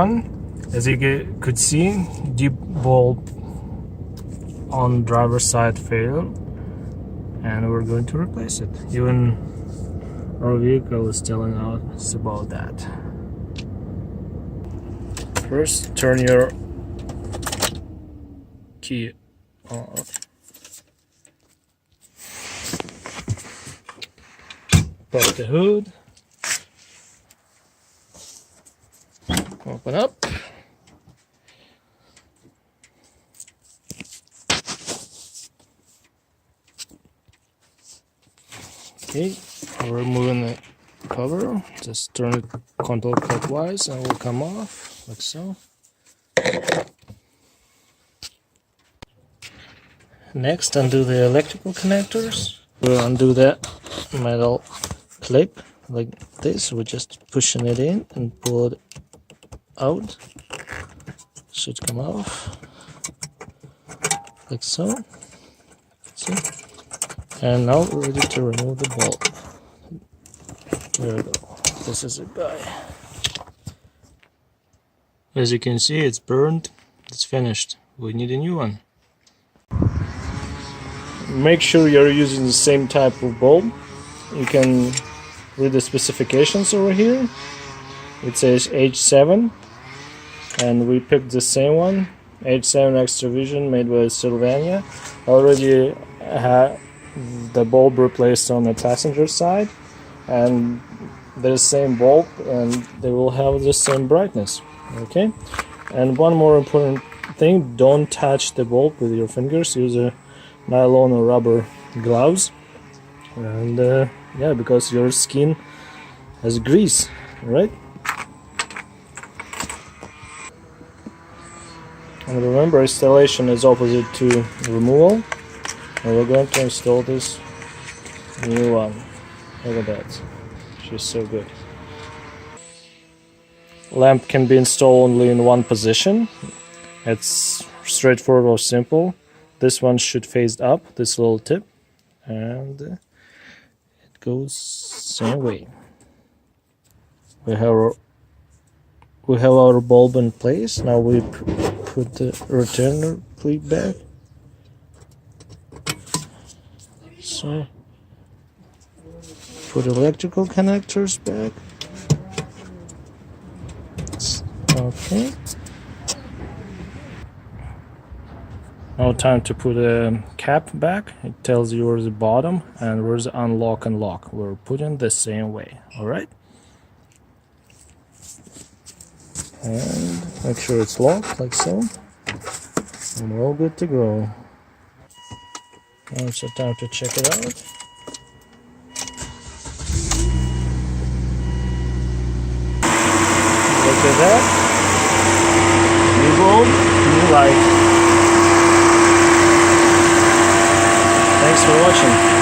on. As you could see, deep bulb on driver's side failed, and we're going to replace it. Even our vehicle is telling us about that. First, turn your key off. Pop the hood. Open up. Okay, we're removing the cover. Just turn it counterclockwise and it will come off, like so. Next, undo the electrical connectors. We'll undo that metal clip like this. We're just pushing it in and pull it out. Should come off, like so. See? And now we're ready to remove the bulb. There we go. This is it, guy. As you can see, it's burned. It's finished. We need a new one. Make sure you're using the same type of bulb. You can read the specifications over here. It says H7, and we picked the same one. H7 Extra Vision, made by Sylvania. Already had the bulb replaced on the passenger side, and they're the same bulb and they will have the same brightness. Okay, and one more important thing, don't touch the bulb with your fingers. Use a nylon or rubber gloves, and yeah, because your skin has grease, right? And remember, installation is opposite to removal. And we're going to install this new one. Look at that. She's so good. Lamp can be installed only in one position. It's straightforward or simple. This one should face up, this little tip, and it goes same way. We have our bulb in place. Now we put the returner clip back. So put electrical connectors back. Okay. Now time to put a cap back. It tells you where's the bottom and where's the unlock and lock. We're putting the same way. Alright. And make sure it's locked like so. And we're all good to go. Now it's time to check it out. Look at that. New bulb, new light. Thanks for watching.